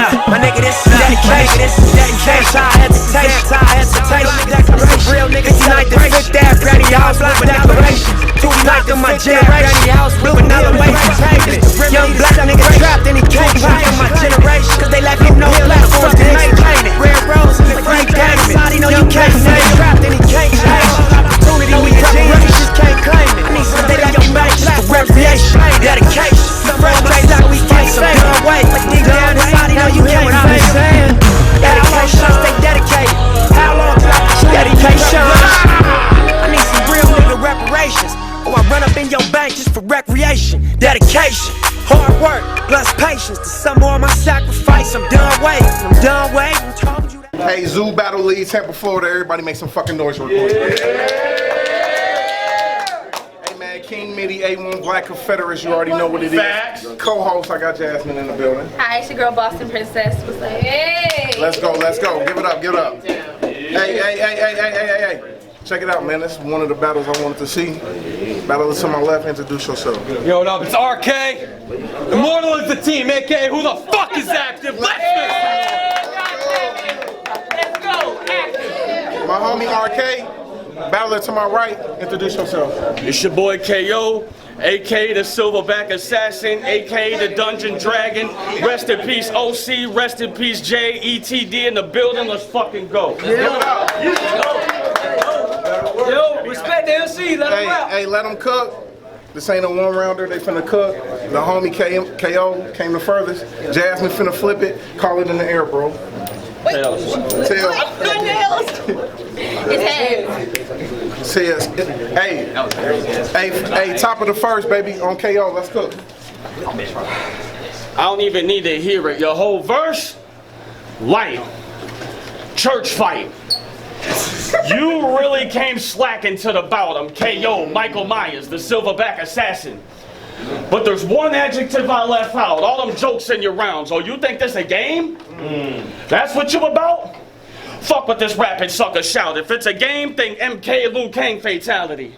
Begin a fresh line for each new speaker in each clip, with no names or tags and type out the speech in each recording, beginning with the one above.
My nigga, this is dedication. I hesitate. Real niggas unite the fifth ass granny house with a declaration. Tonight in my generation, with another way to take it. Young black nigga trapped and he can't change in my generation. Cause they left him no platforms to maintain it. Red rose in the great game. Somebody know you can't say trapped and he can't change. Opportunity we generations can't claim it. Cause they left him no platforms to maintain it. Dedication. Frustrated like we can't say no way. Like deep down inside, you know you can't say it. Dedication, stay dedicated. How long till I can dedication? I need some real nigga reparations. Or I run up in your bank just for recreation. Dedication, hard work, plus patience. To some more of my sacrifice, I'm done waiting, told you that.
Hey, Zoo Battle League, Tampa, Florida. Everybody make some fucking noise real quick. Hey man, King Mitty, A1 Black Confederates, you already know what it is. Co-host, I got Jasmine in the building.
Hi, it's your girl Boston Princess. What's up? Hey!
Let's go. Give it up. Hey. Check it out, man. This is one of the battles I wanted to see. Battle to my left, introduce yourself.
Yo, what up? It's Arkay. Immortal is the team, aka who the fuck is active? Let's go, active.
My homie Arkay. Battler to my right, introduce yourself.
It's your boy KO, aka the Silverback Assassin, aka the Dungeon Dragon. Rest in peace OC, rest in peace J, ETD in the building. Let's fucking go.
Yo, respect the MC, let him rap.
Hey, let him cook. This ain't a one-rounder, they finna cook. The homie KO came the furthest. Jasmine finna flip it, call it in the air, bro.
Tails. His head.
Says, hey, top of the first, baby, on KO, let's cook.
I don't even need to hear it. Your whole verse, light, church fight. You really came slacking to the bout. I'm KO, Michael Myers, the Silverback Assassin. But there's one adjective I left out. All them jokes in your rounds. Oh, you think this a game? That's what you about? Fuck what this rapping sucker shout. If it's a game, think MK Liu Kang fatality.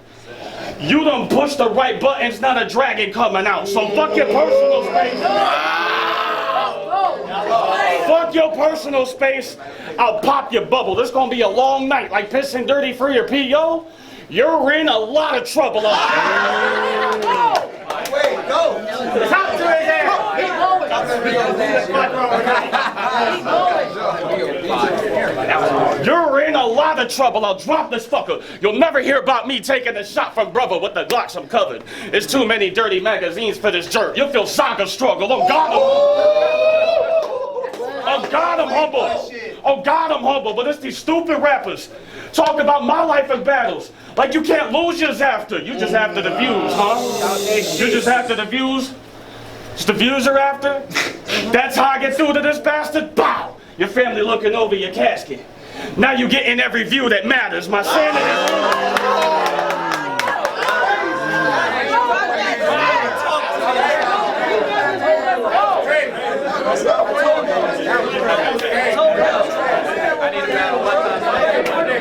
You done push the right buttons, not a dragon coming out. So fuck your personal space. Fuck your personal space. I'll pop your bubble. This gonna be a long night, like pissing dirty for your PO. You're in a lot of trouble. Go! Talk to his ass. You're in a lot of trouble. I'll drop this fucker. You'll never hear about me taking a shot from brother with the Glocks I'm covered. It's too many dirty magazines for this jerk. You'll feel Saga struggle. Oh God, I'm humble. Oh God, I'm humble. But it's these stupid rappers talk about my life in battles. Like you can't lose yours after. You just after the views, huh? You just after the views? It's the views are after? That's how I get through to this bastard? Bow! Your family looking over your casket. Now you getting every view that matters. My sanity.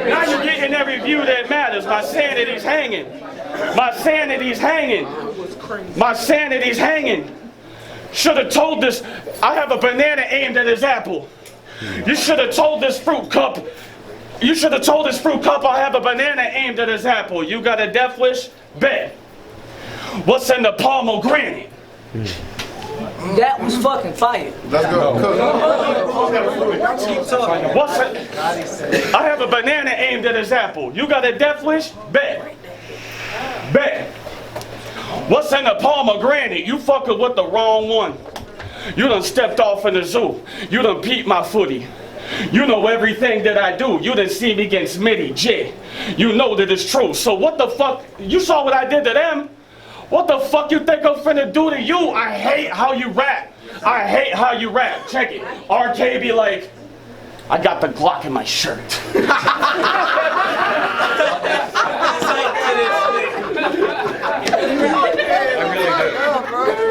Now you're getting every view that matters. My sanity's hanging. My sanity's hanging. My sanity's hanging. Should have told this. I have a banana aimed at his apple. You should have told this fruit cup. You should have told this fruit cup I have a banana aimed at his apple. You got a death wish? Bet. What's in the pomegranate?
That was fucking fire.
Let's go.
What's it? I have a banana aimed at his apple. You got a death wish? Bet. Bet. What's in the pomegranate? You fucking with the wrong one. You done stepped off in the zoo. You done peeped my footy. You know everything that I do. You done see me against Mitty J. You know that it's true. So what the fuck? You saw what I did to them. What the fuck you think I'm finna do to you? I hate how you rap. I hate how you rap. Check it. Arkay be like, I got the Glock in my shirt.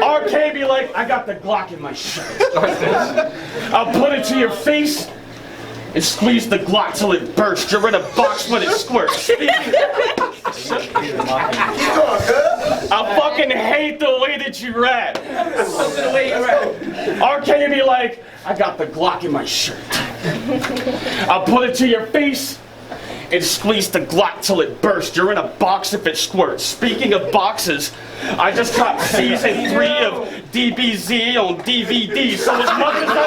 Arkay be like, I got the Glock in my shirt. I'll put it to your face and squeeze the Glock till it bursts. You're in a box when it squirts. I fucking hate the way that you rap. Arkay be like, I got the Glock in my shirt. I'll put it to your face and squeeze the Glock till it bursts. You're in a box if it squirts. Speaking of boxes, I just got season 3 of DBZ on DVD. So as much as I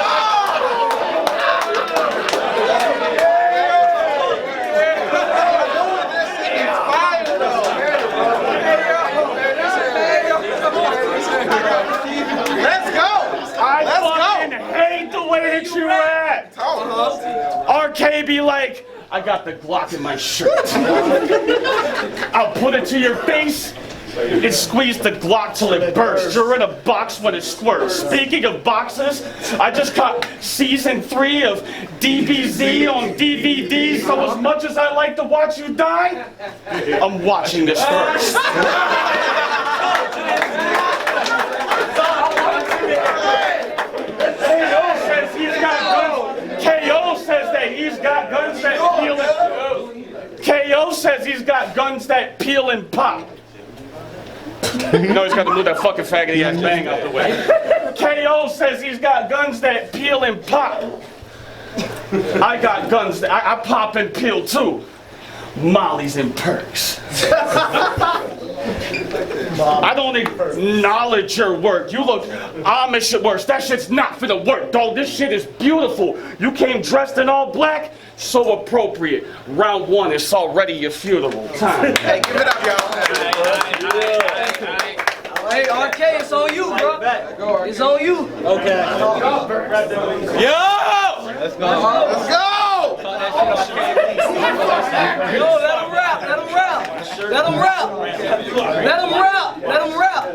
hate the way that you rap. Arkay be like, I got the Glock in my shirt. I'll put it to your face and squeeze the Glock till it bursts. You're in a box when it squirts. Speaking of boxes, I just caught season 3 of DBZ on DVD. So as much as I like to watch you die, I'm watching this first. KO says that he's got guns that peel and KO says he's got guns that peel and pop. No, he's got to move that fucking faggoty ass bang out the way. KO says he's got guns that peel and pop. I got guns that I pop and peel too. Mollies and perks. I don't acknowledge your work. You look Amish at worst. That shit's not finna work, dog. This shit is beautiful. You came dressed in all black, so appropriate. Round 1, it's already your funeral time.
Hey, give it up, y'all.
Hey, Arkay, it's on you, bro. It's on you.
Okay.
Yo!
Let's go.
Let's go!
Yo, let him rap. Let him rap. Let him rap. Let him rap. Let him rap.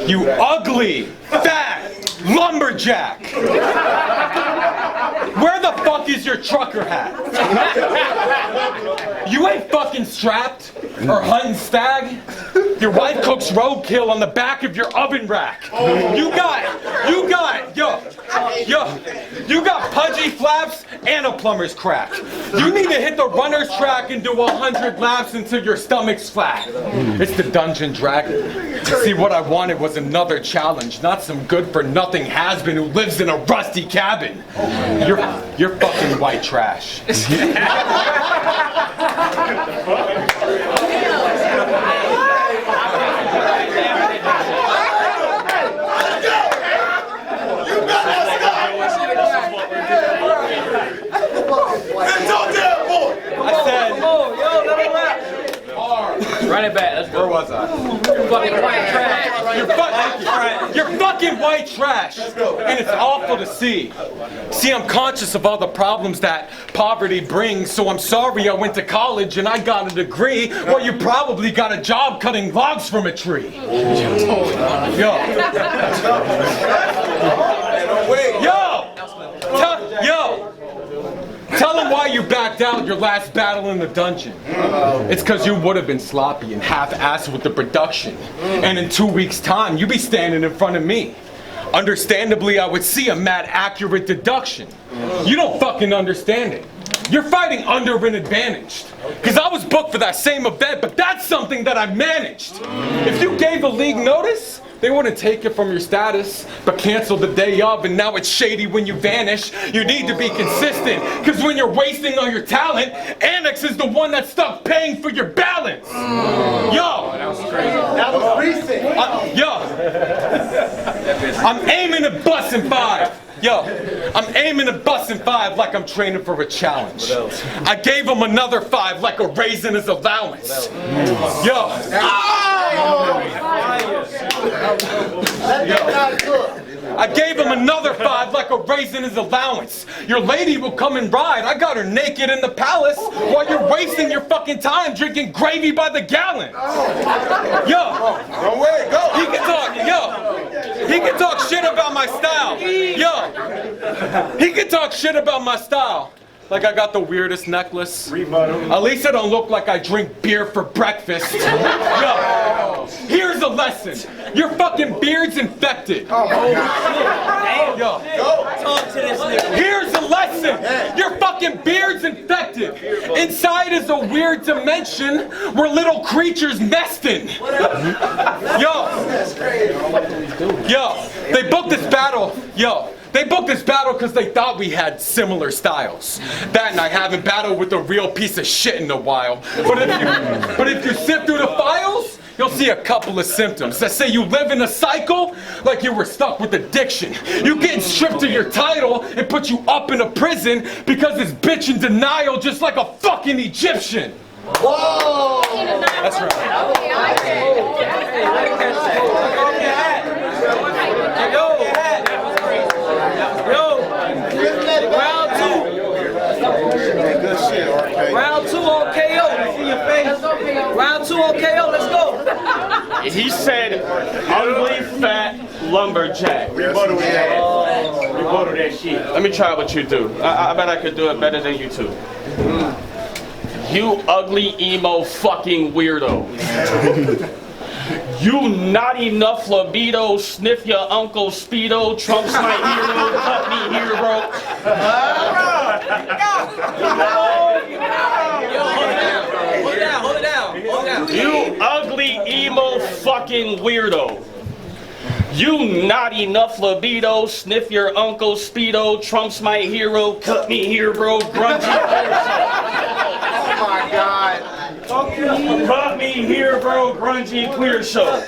You ugly, fat lumberjack. Where the fuck is your trucker hat? You ain't fucking strapped or hunting stag. Your wife cooks roadkill on the back of your oven rack. You got pudgy flaps and a plumber's crack. You need to hit the runner's track and do 100 laps until your stomach's flat. It's the Dungeon Dragon. See, what I wanted was another challenge, not some good-for-nothing has-been who lives in a rusty cabin. You're fucking white trash.
Run it back, let's go.
Where was I?
You're fucking white trash.
You're fucking white trash. And it's awful to see. See, I'm conscious of all the problems that poverty brings, so I'm sorry I went to college and I got a degree. Well, you probably got a job cutting logs from a tree. Yo. Tell him why you backed out your last battle in the dungeon. It's because you would have been sloppy and half-assed with the production. And in 2 weeks' time, you'd be standing in front of me. Understandably, I would see a mad accurate deduction. You don't fucking understand it. You're fighting under an advantage. Because I was booked for that same event, but that's something that I managed. If you gave the league notice, they wouldn't take it from your status, but cancel the day of, and now it's shady when you vanish. You need to be consistent, because when you're wasting all your talent, Annex is the one that's stuck paying for your balance. Yo! That was crazy. That was recent. I'm aiming at busting 5. Yo, I'm aiming at busting 5 like I'm training for a challenge. I gave him another 5 like a raise in his allowance. Yo. I gave him another 5 like a raise in his allowance. Your lady will come and ride. I got her naked in the palace while you're wasting your fucking time drinking gravy by the gallon. Yo.
Don't wait, go.
He can talk, he can talk shit about my style. Yo. He can talk shit about my style. Like I got the weirdest necklace. At least I don't look like I drink beer for breakfast. Yo. Here's a lesson. Your fucking beard's infected.
Oh my God.
Yo.
Talk to this nigga.
Here's a lesson. Your fucking beard's infected. Inside is a weird dimension where little creatures nesting. Yo. They booked this battle. They booked this battle because they thought we had similar styles. That and I haven't battled with a real piece of shit in a while. But if you sift through the files, you'll see a couple of symptoms that say you live in a cycle like you were stuck with addiction. You getting stripped of your title and put you up in a prison because this bitch in denial just like a fucking Egyptian.
Whoa!
That's right.
Okay, I like it.
Round two.
Good shit, Arkay.
Round two on KO. Round two on KO. Let's go.
He said, ugly, fat, lumberjack.
Rebuttal that.
Rebuttal that shit. Let me try what you do. I bet I could do it better than you two. You ugly, emo, fucking weirdo. You not enough libido, sniff your uncle Speedo, Trump's my hero, cut me hero.
Hold it down.
You ugly, emo, fucking weirdo. You not enough libido, sniff your uncle Speedo, Trump's my hero, cut me hero, grungy.
Oh my God.
Cut me here, bro, grungy queer show.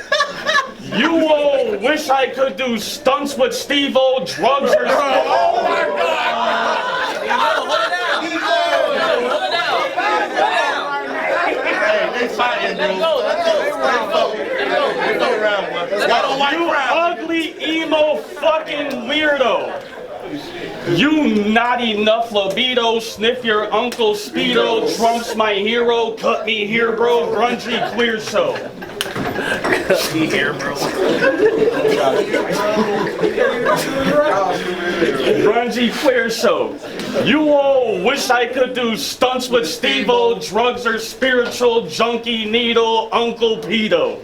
You all wish I could do stunts with Steve-O, drugs or something.
Oh my God.
You ugly, emo, fucking weirdo. You not enough libido, sniff your uncle Speedo, Trump's my hero, cut me here, bro, grungy queer show. Cut me here, bro. Grungy queer show. You all wish I could do stunts with Steve-O, drugs or spiritual, junkie needle, Uncle Pedo.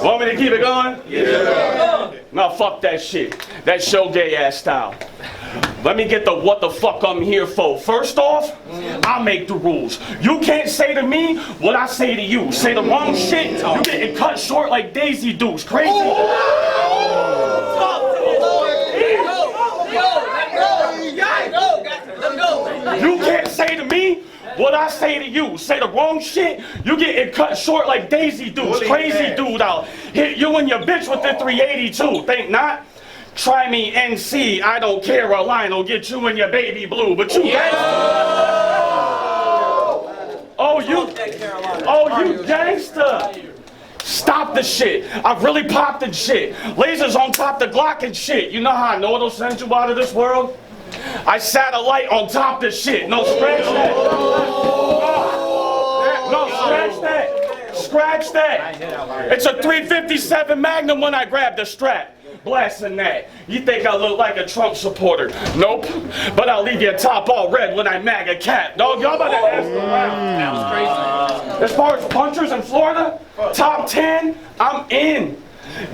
Want me to keep it going? Yeah. No, fuck that shit. That show gay ass style. Let me get the what the fuck I'm here for. First off, I make the rules. You can't say to me what I say to you. Say the wrong shit, you getting cut short like Daisy Dukes. Crazy. You can't say to me what I say to you. Say the wrong shit, you getting cut short like Daisy Dukes. Crazy dude out. Hit you and your bitch with the 382. Think not? Try me NC, I don't care, a line will get you and your baby blue, but you gangster. Oh, you gangster. Stop the shit. I really popped the shit. Lasers on top the Glock and shit. You know how I know it'll send you out of this world? I satellite on top the shit. No, scratch that. No, scratch that. Scratch that. It's a 357 Magnum when I grab the strap. Blasting that. You think I look like a Trump supporter? Nope. But I'll leave your top all red when I mag a cat. Dog, y'all about to ask around. That was crazy. As far as punchers in Florida, top 10, I'm in.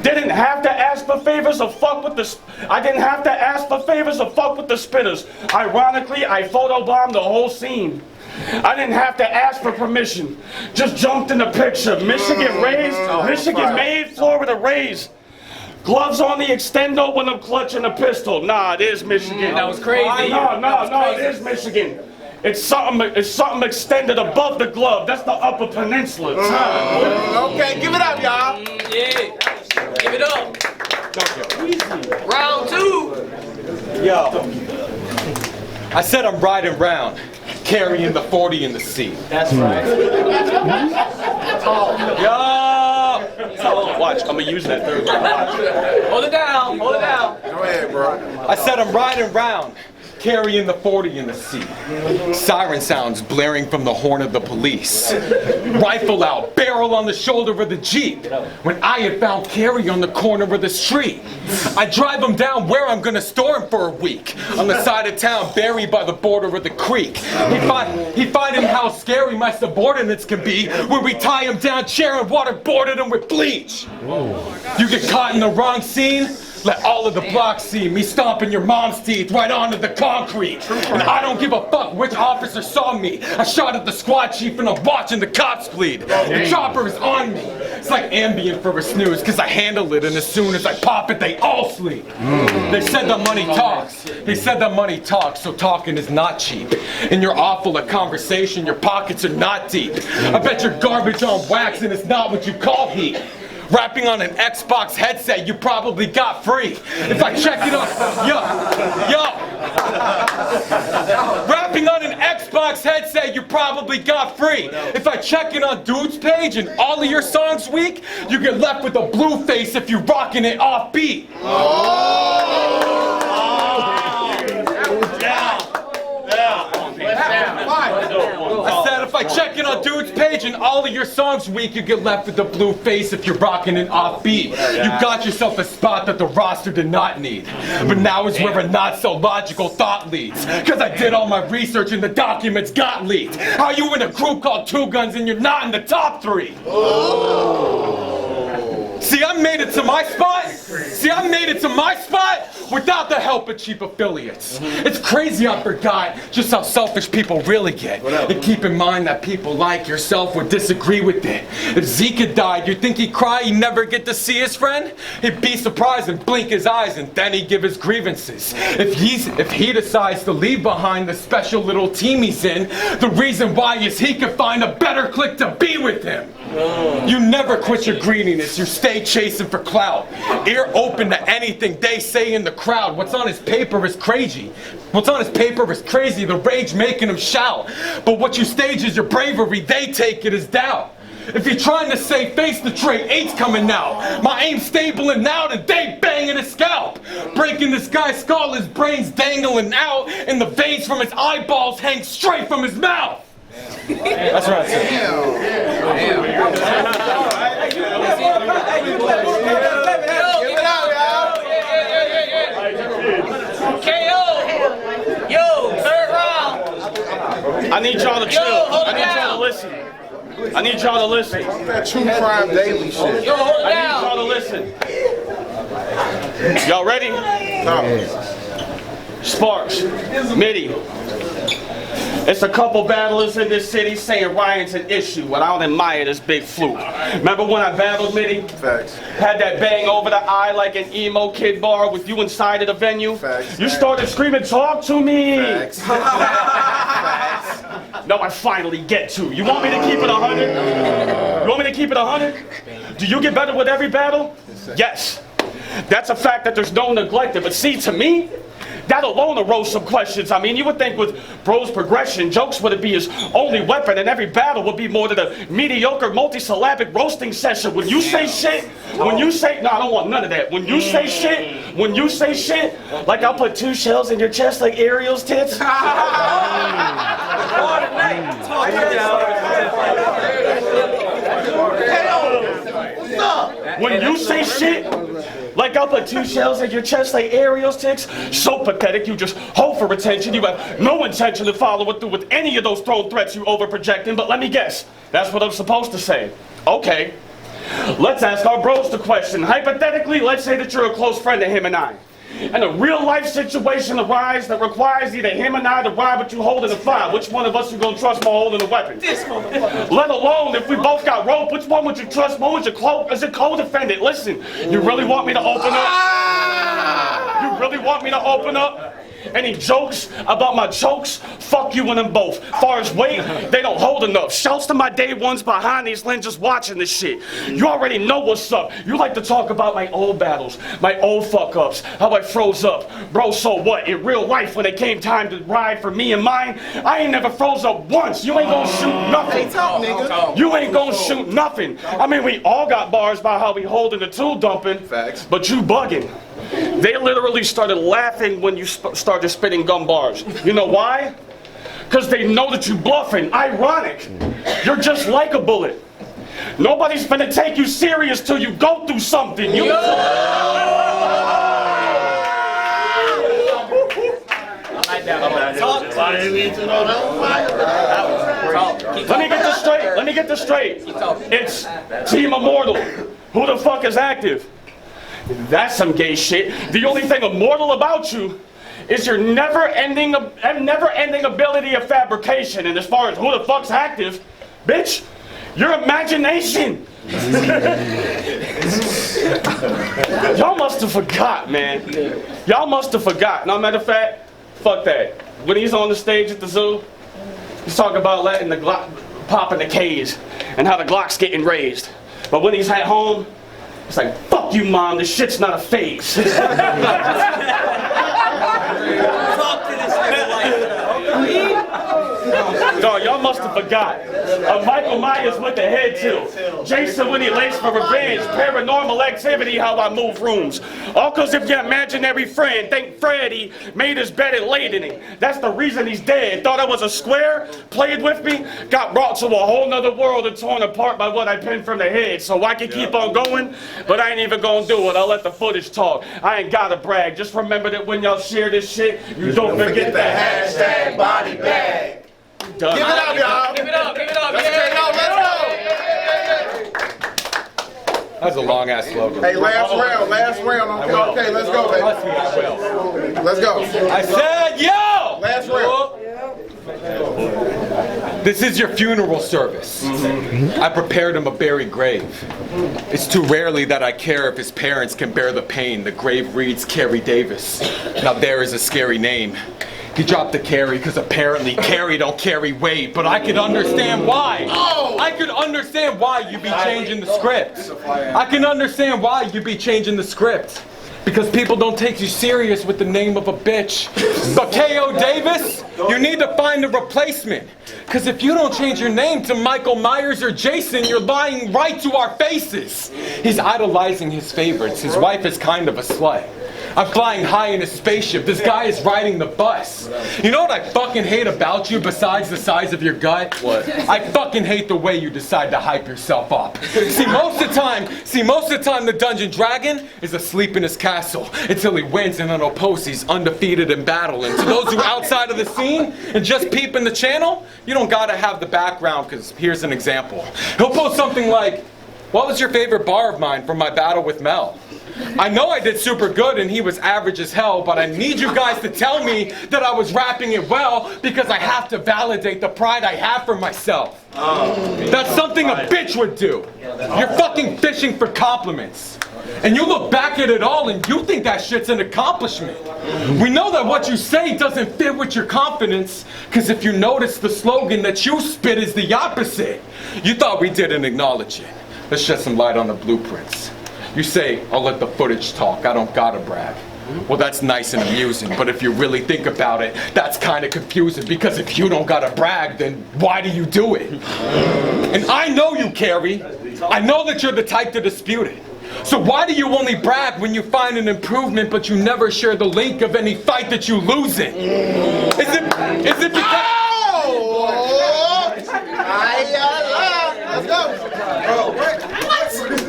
Didn't have to ask for favors or fuck with the. I didn't have to ask for favors or fuck with the spitters. Ironically, I photobombed the whole scene. I didn't have to ask for permission. Just jumped in the picture. Michigan raised, Michigan made, Florida raised. Gloves on the extendo when I'm clutching a pistol. Nah, it is Michigan.
That was crazy.
No, it is Michigan. It's something extended above the glove. That's the Upper Peninsula.
Okay, give it up, y'all.
Yeah. Give it up. Round two.
Yo. I said I'm riding round, carrying the 40 in the seat.
That's right.
Yo.
Watch, I'm gonna use that third one.
Hold it down.
Go ahead, bro.
I said I'm riding round, carrying the 40 in the seat. Siren sounds blaring from the horn of the police. Rifle out, barrel on the shoulder of the Jeep. When I had found Carrie on the corner of the street. I drive him down where I'm gonna store him for a week. On the side of town, buried by the border of the creek. He find him how scary my subordinates can be when we tie him down, chair and waterboarded him with bleach. You get caught in the wrong scene, let all of the block see me stomping your mom's teeth right onto the concrete. And I don't give a fuck which officer saw me. I shot at the squad chief and I'm watching the cops bleed. The chopper is on me. It's like Ambien for a snooze, cause I handle it and as soon as I pop it, they all sleep. They said the money talks. They said the money talks, so talking is not cheap. And you're awful at conversation, your pockets are not deep. I bet you're garbage on wax and it's not what you call heat. Rapping on an Xbox headset you probably got free. If I check it on, rapping on an Xbox headset you probably got free. If I check it on Dude's page and all of your songs weak, you get left with a blue face if you're rocking it off beat. I said if I check in on Dude's page and all of your songs weak, you get left with a blue face if you're rocking an offbeat. You got yourself a spot that the roster did not need. But now is where a not so logical thought leads. Cause I did all my research and the documents got leaked. How you in a group called Two Guns and you're not in the top 3? See, I made it to my spot. Without the help of cheap affiliates. It's crazy I forgot just how selfish people really get. And keep in mind that people like yourself would disagree with it. If Zeke died, you think he'd cry he'd never get to see his friend? He'd be surprised and blink his eyes and then he'd give his grievances. If he decides to leave behind the special little team he's in, the reason why is he could find a better clique to be with him. You never quit your greediness, you stay chasing for clout. Ear open to anything they say in the crowd. What's on his paper is crazy. The rage making him shout. But what you stage is your bravery, they take it as doubt. If you're trying to say face the trait, eight's coming out. My aim's stable and out and they banging his scalp. Breaking this guy's skull, his brains dangling out. And the veins from his eyeballs hang straight from his mouth. That's right.
KO! Yo, third round!
I need y'all to chill. I need y'all to listen. I need y'all to listen.
That true crime daily shit.
Yo, hold it
I need
down!
y'all to listen. Y'all ready? Sparks, Mitty. It's a couple battlers in this city saying Ryan's an issue, and I don't admire this big fluke. Remember when I battled Mitty?
Facts.
Had that bang over the eye like an emo kid bar with you inside of the venue?
Facts.
You started screaming, talk to me!
Facts.
No, I finally get to. You want me to keep it 100? You want me to keep it 100? Do you get better with every battle? Yes. That's a fact that there's no neglected, but see, to me, that alone arose some questions. I mean, you would think with bro's progression, jokes would be his only weapon, and every battle would be more than a mediocre multisyllabic roasting session. When you say shit, no, I don't want none of that. When you say shit, like I'll put 2 shells in your chest like Ariel's tits. When you say shit, like I'll put 2 shells in your chest like Ariel's tits, so pathetic you just hope for attention. You have no intention to follow it through with any of those thrown threats you over-projecting, but let me guess, that's what I'm supposed to say. Okay, let's ask our bros the question. Hypothetically, let's say that you're a close friend to him and I. And a real life situation arises that requires either him and I to ride with you holding a fire. Which one of us you gonna trust more holding a weapon? This motherfucker. Let alone if we both got rope, which one would you trust more as a co-defendant? Listen, you really want me to open up? You really want me to open up? Any jokes about my chokes? Fuck you and them both. Far as weight, they don't hold enough. Shouts to my day ones behind these lenses watching this shit. You already know what's up. You like to talk about my old battles, my old fuck ups, how I froze up. Bro, so what? In real life, when it came time to ride for me and mine, I ain't never froze up once. You ain't gonna shoot nothing. You ain't gonna shoot nothing. I mean, we all got bars by how we holding the tool dumping.
Facts.
But you bugging. They literally started laughing when you started spitting gum bars. You know why? Because they know that you bluffing. Ironic. You're just like a bullet. Nobody's gonna take you serious till you go through something. You. Let me get this straight. It's Team Immortal. Who the fuck is active? That's some gay shit. The only thing immortal about you is your never-ending ability of fabrication. And as far as who the fuck's active, bitch, your imagination. Y'all must have forgot, man. Y'all must have forgot. No, matter of fact, fuck that. When he's on the stage at the zoo, he's talking about letting the Glock pop in the cage and how the Glock's getting raised. But when he's at home, it's like, fuck you, Mom, this shit's not a phase.
Talk to this nigga like
Dog, y'all must have forgot. Michael Myers with the head tilt. Jason when he laced for revenge. Paranormal activity, how I move rooms. All cause if your imaginary friend think Freddy made his bed and laid in it. That's the reason he's dead. Thought I was a square, played with me, got brought to a whole nother world and torn apart by what I pinned from the head. So I can keep on going, but I ain't even gonna do it. I'll let the footage talk. I ain't gotta brag. Just remember that when y'all share this shit, you don't forget the hashtag body bag. Done.
Give it up, y'all.
Give it up, give it up.
Let's go.
That's a long ass slogan.
Hey, last round. Okay, let's go, baby.
Trust me, I will.
Let's go.
I said, yo!
Last round.
This is your funeral service. I prepared him a buried grave. It's too rarely that I care if his parents can bear the pain. The grave reads Carrie Davis. Now there is a scary name. He dropped the carry because apparently carry don't carry weight, but I could understand why. I could understand why you'd be changing the script. I can understand why you'd be changing the script. Because people don't take you serious with the name of a bitch. But K.O. Davis, you need to find a replacement. Because if you don't change your name to Michael Myers or Jason, you're lying right to our faces. He's idolizing his favorites. His wife is kind of a slut. I'm flying high in a spaceship. This guy is riding the bus. You know what I fucking hate about you besides the size of your gut? What? I fucking hate the way you decide to hype yourself up. See, most of the time, the Dungeon Dragon is asleep in his castle until he wins and unopposed he's undefeated in battle. And to those who are outside of the scene and just peeping the channel, you don't gotta have the background, because here's an example. He'll post something like, what was your favorite bar of mine from my battle with Mel? I know I did super good and he was average as hell, but I need you guys to tell me that I was rapping it well because I have to validate the pride I have for myself. That's something a bitch would do. You're fucking fishing for compliments. And you look back at it all and you think that shit's an accomplishment. We know that what you say doesn't fit with your confidence, because if you notice, the slogan that you spit is the opposite. You thought we didn't acknowledge it. Let's shed some light on the blueprints. You say, I'll let the footage talk, I don't gotta brag. Well, that's nice and amusing, but if you really think about it, that's kind of confusing, because if you don't gotta brag, then why do you do it? And I know you, Carrie. I know that you're the type to dispute it. So why do you only brag when you find an improvement, but you never share the link of any fight that you lose in? Is it because...
Let's go.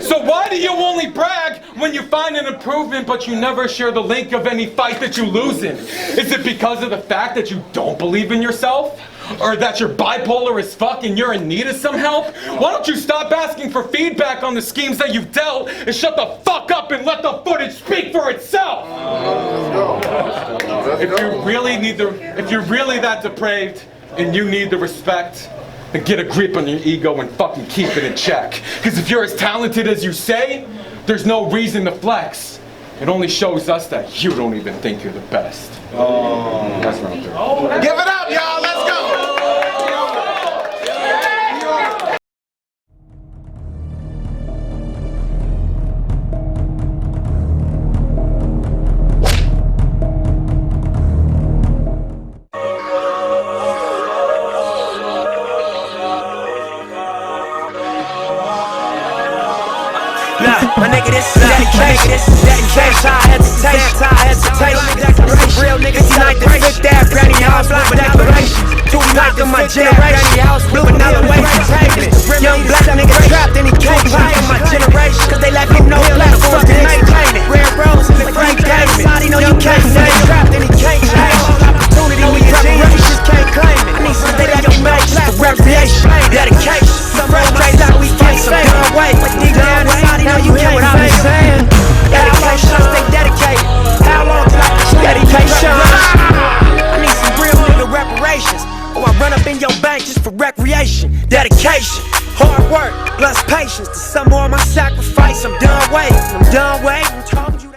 So why do you only brag when you find an improvement, but you never share the link of any fight that you lose in? Is it because of the fact that you don't believe in yourself? Or that you're bipolar as fuck and you're in need of some help? Why don't you stop asking for feedback on the schemes that you've dealt and shut the fuck up and let the footage speak for itself? If you're really that depraved and you need the respect, then get a grip on your ego and fucking keep it in check. Because if you're as talented as you say, there's no reason to flex. It only shows us that you don't even think you're the best. That's round three.
Give it up, y'all. Let's go.
Nah, my nigga, this is dedication. Dedication, hesitation. Real niggas unite the fifth that brownie house with my declaration. To unite in my generation. Blue another way for taking it. Young black nigga trapped in the cage. In my generation, cause they let me know platforms to maintain it. Rare rose in the great game. Somebody know you can't say trapped in the cage. Opportunity with reparations can't claim it. I need something that can make for recreation. Dedication. Some road days out we get some dumb way. But deep down inside, know you hear what I'm saying. Dedication, I stay dedicated. How long till I can dedication? I need some real nigga reparations. Or I run up in your bank just for recreation. Dedication, hard work, plus patience. To some more of my sacrifice, I'm done waiting. I'm done waiting.